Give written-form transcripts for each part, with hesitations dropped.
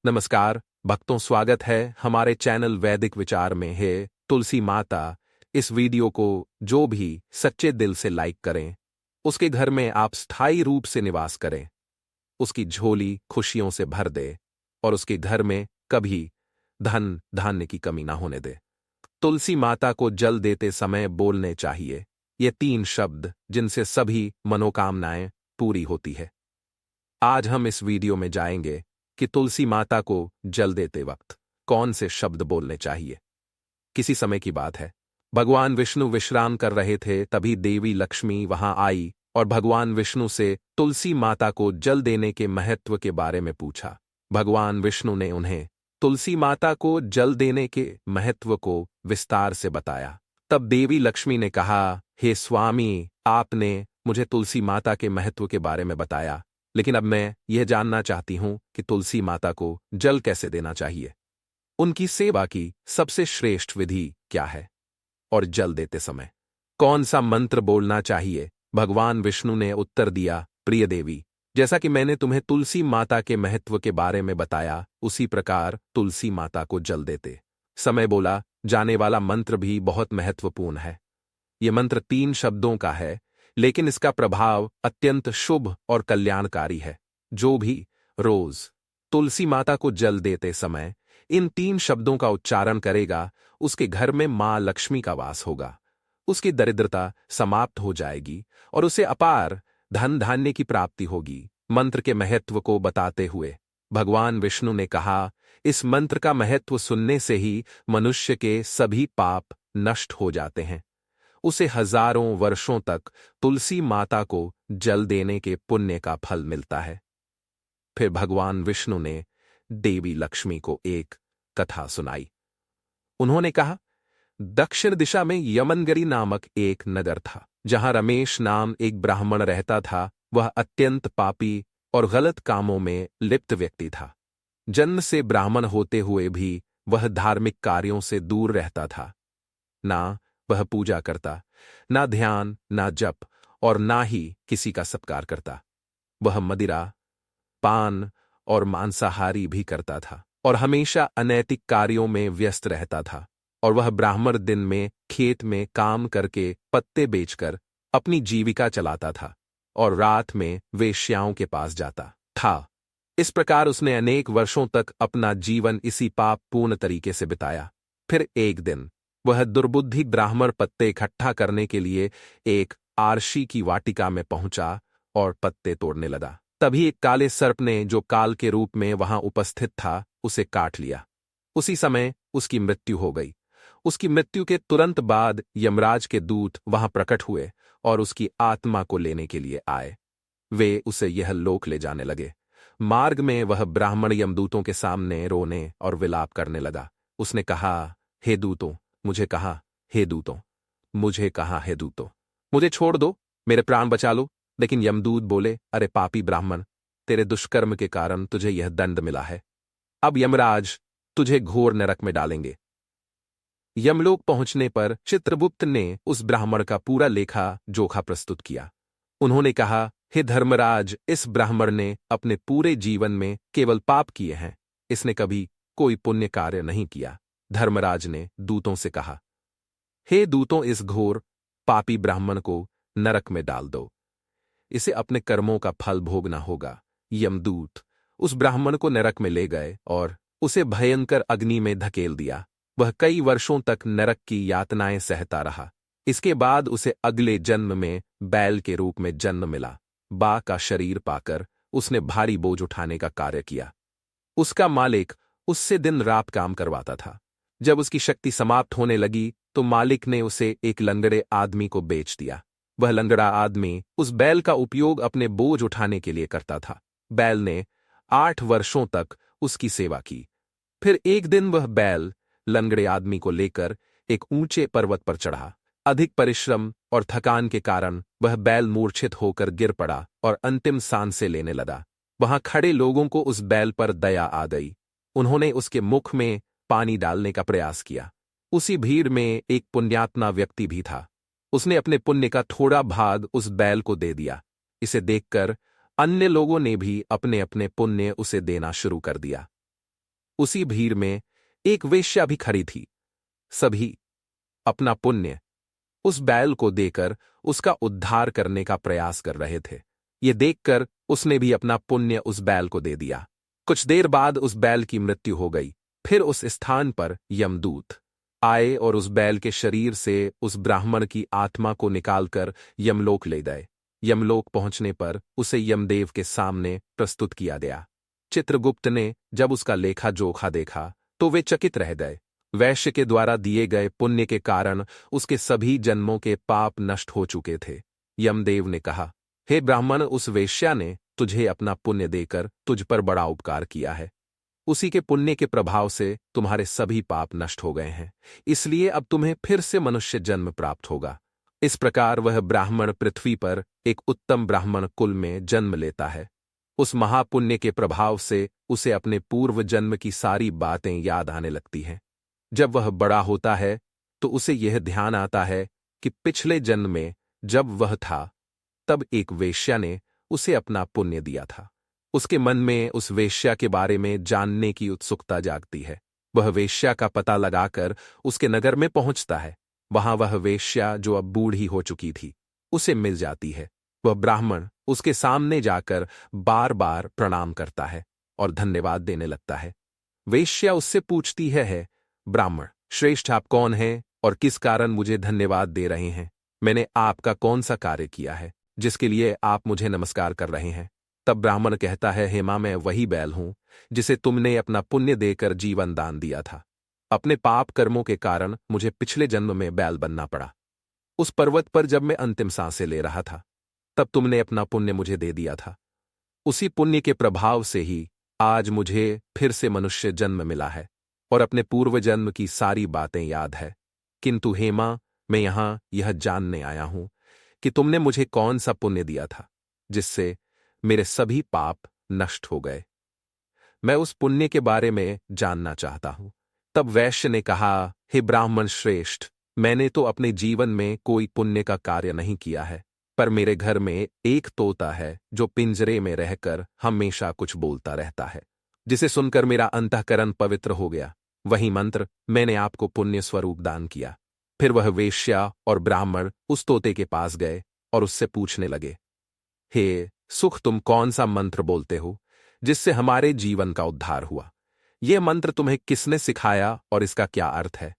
नमस्कार भक्तों, स्वागत है हमारे चैनल वैदिक विचार में। है तुलसी माता, इस वीडियो को जो भी सच्चे दिल से लाइक करें, उसके घर में आप स्थायी रूप से निवास करें, उसकी झोली खुशियों से भर दे और उसके घर में कभी धन धान्य की कमी ना होने दे। तुलसी माता को जल देते समय बोलने चाहिए ये 3 शब्द जिनसे सभी मनोकामनाएं पूरी होती है। आज हम इस वीडियो में जाएंगे कि तुलसी माता को जल देते वक्त कौन से शब्द बोलने चाहिए। किसी समय की बात है, भगवान विष्णु विश्राम कर रहे थे, तभी देवी लक्ष्मी वहां आई और भगवान विष्णु से तुलसी माता को जल देने के महत्व के बारे में पूछा। भगवान विष्णु ने उन्हें तुलसी माता को जल देने के महत्व को विस्तार से बताया। तब देवी लक्ष्मी ने कहा, हे स्वामी, आपने मुझे तुलसी माता के महत्व के बारे में बताया, लेकिन अब मैं यह जानना चाहती हूं कि तुलसी माता को जल कैसे देना चाहिए। उनकी सेवा की सबसे श्रेष्ठ विधि क्या है और जल देते समय कौन सा मंत्र बोलना चाहिए। भगवान विष्णु ने उत्तर दिया, प्रिय देवी, जैसा कि मैंने तुम्हें तुलसी माता के महत्व के बारे में बताया, उसी प्रकार तुलसी माता को जल देते समय बोला जाने वाला मंत्र भी बहुत महत्वपूर्ण है। यह मंत्र 3 शब्दों का है, लेकिन इसका प्रभाव अत्यंत शुभ और कल्याणकारी है। जो भी रोज तुलसी माता को जल देते समय इन 3 शब्दों का उच्चारण करेगा, उसके घर में मां लक्ष्मी का वास होगा, उसकी दरिद्रता समाप्त हो जाएगी और उसे अपार धन धान्य की प्राप्ति होगी। मंत्र के महत्व को बताते हुए भगवान विष्णु ने कहा, इस मंत्र का महत्व सुनने से ही मनुष्य के सभी पाप नष्ट हो जाते हैं। उसे हजारों वर्षों तक तुलसी माता को जल देने के पुण्य का फल मिलता है। फिर भगवान विष्णु ने देवी लक्ष्मी को एक कथा सुनाई। उन्होंने कहा, दक्षिण दिशा में यमनगिरी नामक एक नगर था, जहां रमेश नाम एक ब्राह्मण रहता था। वह अत्यंत पापी और गलत कामों में लिप्त व्यक्ति था। जन्म से ब्राह्मण होते हुए भी वह धार्मिक कार्यों से दूर रहता था। ना वह पूजा करता, ना ध्यान, ना जप और ना ही किसी का सत्कार करता। वह मदिरा, पान और मांसाहारी भी करता था और हमेशा अनैतिक कार्यों में व्यस्त रहता था। और वह ब्राह्मण दिन में खेत में काम करके पत्ते बेचकर अपनी जीविका चलाता था और रात में वेश्याओं के पास जाता था। इस प्रकार उसने अनेक वर्षों तक अपना जीवन इसी पाप पूर्ण तरीके से बिताया। फिर एक दिन वह दुर्बुद्धि ब्राह्मण पत्ते इकट्ठा करने के लिए एक आरशी की वाटिका में पहुंचा और पत्ते तोड़ने लगा। तभी एक काले सर्प ने, जो काल के रूप में वहां उपस्थित था, उसे काट लिया। उसी समय उसकी मृत्यु हो गई। उसकी मृत्यु के तुरंत बाद यमराज के दूत वहां प्रकट हुए और उसकी आत्मा को लेने के लिए आए। वे उसे यह लोक ले जाने लगे। मार्ग में वह ब्राह्मण यमदूतों के सामने रोने और विलाप करने लगा। उसने कहा, हे दूतों, मुझे कहा, हे दूतों, मुझे कहा, हे दूतों, मुझे छोड़ दो, मेरे प्राण बचा लो। लेकिन यमदूत बोले, अरे पापी ब्राह्मण, तेरे दुष्कर्म के कारण तुझे यह दंड मिला है। अब यमराज तुझे घोर नरक में डालेंगे। यमलोक पहुंचने पर चित्रगुप्त ने उस ब्राह्मण का पूरा लेखा जोखा प्रस्तुत किया। उन्होंने कहा, हे धर्मराज, इस ब्राह्मण ने अपने पूरे जीवन में केवल पाप किए हैं, इसने कभी कोई पुण्य कार्य नहीं किया। धर्मराज ने दूतों से कहा, हे दूतों, इस घोर पापी ब्राह्मण को नरक में डाल दो, इसे अपने कर्मों का फल भोगना होगा। यमदूत उस ब्राह्मण को नरक में ले गए और उसे भयंकर अग्नि में धकेल दिया। वह कई वर्षों तक नरक की यातनाएं सहता रहा। इसके बाद उसे अगले जन्म में बैल के रूप में जन्म मिला। बा का शरीर पाकर उसने भारी बोझ उठाने का कार्य किया। उसका मालिक उससे दिन रात काम करवाता था। जब उसकी शक्ति समाप्त होने लगी तो मालिक ने उसे एक लंगड़े आदमी को बेच दिया। वह लंगड़ा आदमी उस बैल का उपयोग अपने बोझ उठाने के लिए करता था। बैल ने 8 वर्षों तक उसकी सेवा की। फिर एक दिन वह बैल लंगड़े आदमी को लेकर एक ऊंचे पर्वत पर चढ़ा। अधिक परिश्रम और थकान के कारण वह बैल मूर्छित होकर गिर पड़ा और अंतिम सांसें लेने लगा। वहां खड़े लोगों को उस बैल पर दया आ गई। उन्होंने उसके मुख में पानी डालने का प्रयास किया। उसी भीड़ में एक पुण्यात्मा व्यक्ति भी था। उसने अपने पुण्य का थोड़ा भाग उस बैल को दे दिया। इसे देखकर अन्य लोगों ने भी अपने अपने पुण्य उसे देना शुरू कर दिया। उसी भीड़ में एक वेश्या भी खड़ी थी। सभी अपना पुण्य उस बैल को देकर उसका उद्धार करने का प्रयास कर रहे थे। ये देखकर उसने भी अपना पुण्य उस बैल को दे दिया। कुछ देर बाद उस बैल की मृत्यु हो गई। फिर उस स्थान पर यमदूत आए और उस बैल के शरीर से उस ब्राह्मण की आत्मा को निकालकर यमलोक ले गए। यमलोक पहुंचने पर उसे यमदेव के सामने प्रस्तुत किया गया। चित्रगुप्त ने जब उसका लेखा जोखा देखा तो वे चकित रह गए। वैश्य के द्वारा दिए गए पुण्य के कारण उसके सभी जन्मों के पाप नष्ट हो चुके थे। यमदेव ने कहा, हे ब्राह्मण, उस वेश्या ने तुझे अपना पुण्य देकर तुझ पर बड़ा उपकार किया है। उसी के पुण्य के प्रभाव से तुम्हारे सभी पाप नष्ट हो गए हैं, इसलिए अब तुम्हें फिर से मनुष्य जन्म प्राप्त होगा। इस प्रकार वह ब्राह्मण पृथ्वी पर एक उत्तम ब्राह्मण कुल में जन्म लेता है। उस महापुण्य के प्रभाव से उसे अपने पूर्व जन्म की सारी बातें याद आने लगती हैं। जब वह बड़ा होता है तो उसे यह ध्यान आता है कि पिछले जन्म में जब वह था तब एक वेश्या ने उसे अपना पुण्य दिया था। उसके मन में उस वेश्या के बारे में जानने की उत्सुकता जागती है। वह वेश्या का पता लगाकर उसके नगर में पहुंचता है। वहां वह वेश्या, जो अब बूढ़ी हो चुकी थी, उसे मिल जाती है। वह ब्राह्मण उसके सामने जाकर बार बार प्रणाम करता है और धन्यवाद देने लगता है। वेश्या उससे पूछती है, ब्राह्मण श्रेष्ठ, आप कौन हैं और किस कारण मुझे धन्यवाद दे रहे हैं? मैंने आपका कौन सा कार्य किया है जिसके लिए आप मुझे नमस्कार कर रहे हैं? तब ब्राह्मण कहता है, हे मां, मैं वही बैल हूं जिसे तुमने अपना पुण्य देकर जीवन दान दिया था। अपने पाप कर्मों के कारण मुझे पिछले जन्म में बैल बनना पड़ा। उस पर्वत पर जब मैं अंतिम सांसें ले रहा था तब तुमने अपना पुण्य मुझे दे दिया था। उसी पुण्य के प्रभाव से ही आज मुझे फिर से मनुष्य जन्म मिला है और अपने पूर्व जन्म की सारी बातें याद है। किंतु हे मां, मैं यहां यह जानने आया हूं कि तुमने मुझे कौन सा पुण्य दिया था जिससे मेरे सभी पाप नष्ट हो गए। मैं उस पुण्य के बारे में जानना चाहता हूं। तब वैश्य ने कहा, हे ब्राह्मण श्रेष्ठ, मैंने तो अपने जीवन में कोई पुण्य का कार्य नहीं किया है, पर मेरे घर में एक तोता है जो पिंजरे में रहकर हमेशा कुछ बोलता रहता है, जिसे सुनकर मेरा अंतःकरण पवित्र हो गया। वही मंत्र मैंने आपको पुण्य स्वरूप दान किया। फिर वह वेश्या और ब्राह्मण उस तोते के पास गए और उससे पूछने लगे, हे सुख, तुम कौन सा मंत्र बोलते हो जिससे हमारे जीवन का उद्धार हुआ? यह मंत्र तुम्हें किसने सिखाया और इसका क्या अर्थ है?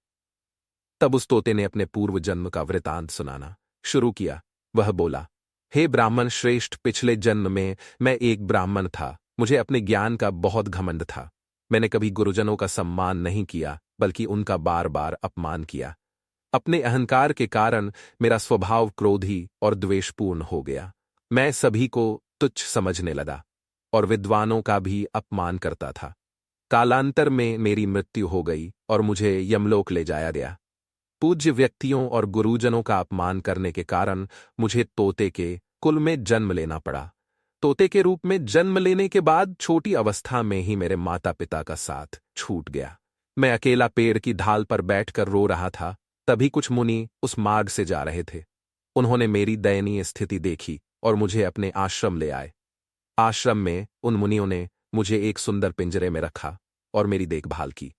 तब उस तोते ने अपने पूर्व जन्म का वृतांत सुनाना शुरू किया। वह बोला, हे ब्राह्मण श्रेष्ठ, पिछले जन्म में मैं एक ब्राह्मण था। मुझे अपने ज्ञान का बहुत घमंड था। मैंने कभी गुरुजनों का सम्मान नहीं किया, बल्कि उनका बार बार अपमान किया। अपने अहंकार के कारण मेरा स्वभाव क्रोधी और द्वेषपूर्ण हो गया। मैं सभी को तुच्छ समझने लगा और विद्वानों का भी अपमान करता था। कालांतर में मेरी मृत्यु हो गई और मुझे यमलोक ले जाया गया। पूज्य व्यक्तियों और गुरुजनों का अपमान करने के कारण मुझे तोते के कुल में जन्म लेना पड़ा। तोते के रूप में जन्म लेने के बाद छोटी अवस्था में ही मेरे माता पिता का साथ छूट गया। मैं अकेला पेड़ की ढाल पर बैठकर रो रहा था। तभी कुछ मुनि उस मार्ग से जा रहे थे। उन्होंने मेरी दयनीय स्थिति देखी और मुझे अपने आश्रम ले आए। आश्रम में उन मुनियों ने मुझे एक सुंदर पिंजरे में रखा और मेरी देखभाल की।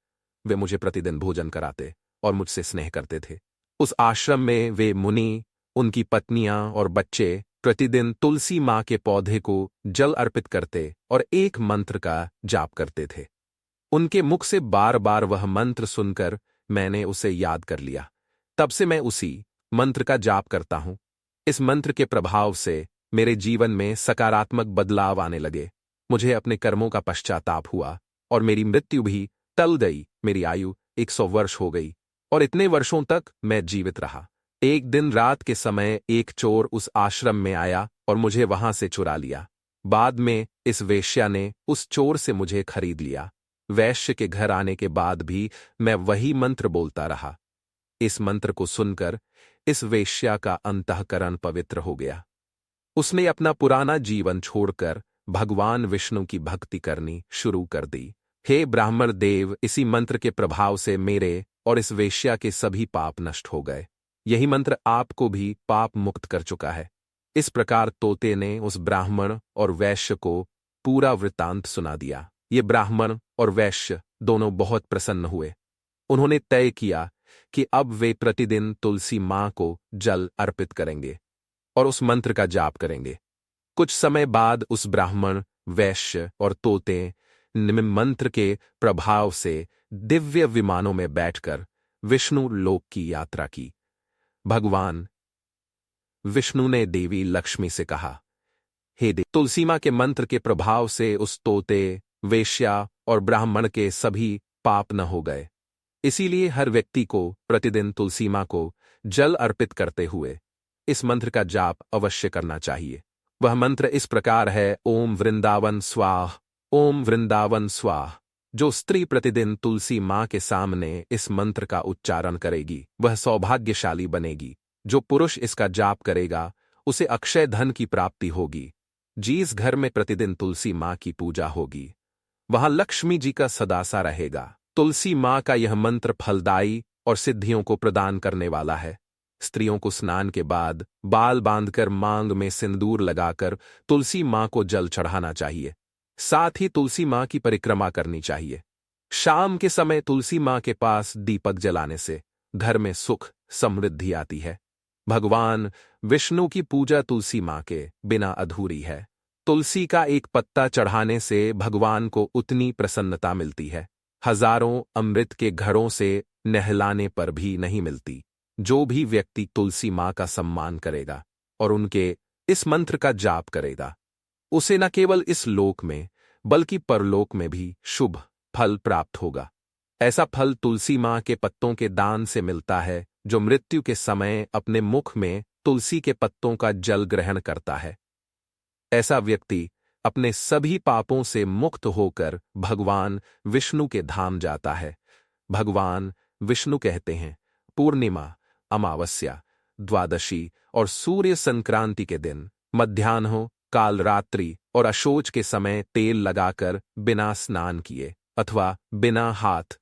वे मुझे प्रतिदिन भोजन कराते और मुझसे स्नेह करते थे। उस आश्रम में वे मुनि, उनकी पत्नियां और बच्चे प्रतिदिन तुलसी मां के पौधे को जल अर्पित करते और एक मंत्र का जाप करते थे। उनके मुख से बार बार वह मंत्र सुनकर मैंने उसे याद कर लिया। तब से मैं उसी मंत्र का जाप करता हूं। इस मंत्र के प्रभाव से मेरे जीवन में सकारात्मक बदलाव आने लगे। मुझे अपने कर्मों का पश्चाताप हुआ और मेरी मृत्यु भी टल गई। मेरी आयु 100 वर्ष हो गई और इतने वर्षों तक मैं जीवित रहा। एक दिन रात के समय एक चोर उस आश्रम में आया और मुझे वहां से चुरा लिया। बाद में इस वेश्या ने उस चोर से मुझे खरीद लिया। वैश्य के घर आने के बाद भी मैं वही मंत्र बोलता रहा। इस मंत्र को सुनकर इस वेश्या का अंतःकरण पवित्र हो गया। उसने अपना पुराना जीवन छोड़कर भगवान विष्णु की भक्ति करनी शुरू कर दी। हे ब्राह्मण देव, इसी मंत्र के प्रभाव से मेरे और इस वेश्या के सभी पाप नष्ट हो गए। यही मंत्र आपको भी पाप मुक्त कर चुका है। इस प्रकार तोते ने उस ब्राह्मण और वैश्य को पूरा वृत्तांत सुना दिया। ये ब्राह्मण और वैश्य दोनों बहुत प्रसन्न हुए। उन्होंने तय किया कि अब वे प्रतिदिन तुलसी मां को जल अर्पित करेंगे और उस मंत्र का जाप करेंगे। कुछ समय बाद उस ब्राह्मण, वैश्य और तोते ने मंत्र के प्रभाव से दिव्य विमानों में बैठकर विष्णु लोक की यात्रा की। भगवान विष्णु ने देवी लक्ष्मी से कहा, हे देवी, तुलसी मां के मंत्र के प्रभाव से उस तोते, वेश्या और ब्राह्मण के सभी पाप न हो गए। इसीलिए हर व्यक्ति को प्रतिदिन तुलसी मां को जल अर्पित करते हुए इस मंत्र का जाप अवश्य करना चाहिए। वह मंत्र इस प्रकार है, ओम वृंदावन स्वाह, ओम वृंदावन स्वाह। जो स्त्री प्रतिदिन तुलसी मां के सामने इस मंत्र का उच्चारण करेगी वह सौभाग्यशाली बनेगी। जो पुरुष इसका जाप करेगा उसे अक्षय धन की प्राप्ति होगी। जिस घर में प्रतिदिन तुलसी मां की पूजा होगी वहां लक्ष्मी जी का सदासा रहेगा। तुलसी मां का यह मंत्र फलदायी और सिद्धियों को प्रदान करने वाला है। स्त्रियों को स्नान के बाद बाल बांधकर मांग में सिंदूर लगाकर तुलसी मां को जल चढ़ाना चाहिए। साथ ही तुलसी मां की परिक्रमा करनी चाहिए। शाम के समय तुलसी मां के पास दीपक जलाने से घर में सुख समृद्धि आती है। भगवान विष्णु की पूजा तुलसी मां के बिना अधूरी है। तुलसी का एक पत्ता चढ़ाने से भगवान को उतनी प्रसन्नता मिलती है, हजारों अमृत के घरों से नहलाने पर भी नहीं मिलती। जो भी व्यक्ति तुलसी मां का सम्मान करेगा और उनके इस मंत्र का जाप करेगा उसे न केवल इस लोक में बल्कि परलोक में भी शुभ फल प्राप्त होगा। ऐसा फल तुलसी मां के पत्तों के दान से मिलता है। जो मृत्यु के समय अपने मुख में तुलसी के पत्तों का जल ग्रहण करता है, ऐसा व्यक्ति अपने सभी पापों से मुक्त होकर भगवान विष्णु के धाम जाता है। भगवान विष्णु कहते हैं, पूर्णिमा, अमावस्या, द्वादशी और सूर्य संक्रांति के दिन मध्याह्न, काल रात्रि और अशोच के समय तेल लगाकर बिना स्नान किए अथवा बिना हाथ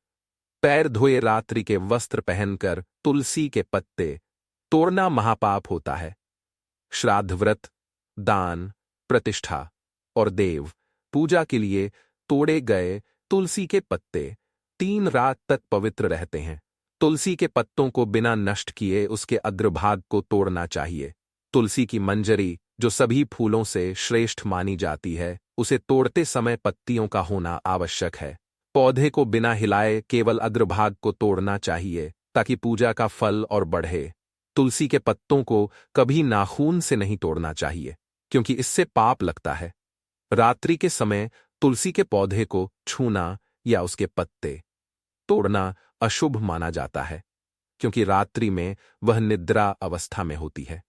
पैर धोए रात्रि के वस्त्र पहनकर तुलसी के पत्ते तोड़ना महापाप होता है। श्राद्ध व्रत, दान, प्रतिष्ठा और देव पूजा के लिए तोड़े गए तुलसी के पत्ते 3 रात तक पवित्र रहते हैं। तुलसी के पत्तों को बिना नष्ट किए उसके अग्रभाग को तोड़ना चाहिए। तुलसी की मंजरी, जो सभी फूलों से श्रेष्ठ मानी जाती है, उसे तोड़ते समय पत्तियों का होना आवश्यक है। पौधे को बिना हिलाए केवल अग्रभाग को तोड़ना चाहिए ताकि पूजा का फल और बढ़े। तुलसी के पत्तों को कभी नाखून से नहीं तोड़ना चाहिए क्योंकि इससे पाप लगता है। रात्रि के समय तुलसी के पौधे को छूना या उसके पत्ते तोड़ना अशुभ माना जाता है क्योंकि रात्रि में वह निद्रा अवस्था में होती है।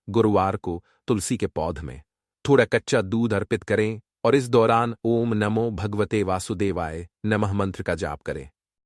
गुरुवार को तुलसी के पौध में थोड़ा कच्चा दूध अर्पित करें और इस दौरान ओम नमो भगवते वासुदेवाय नमः मंत्र का जाप करें।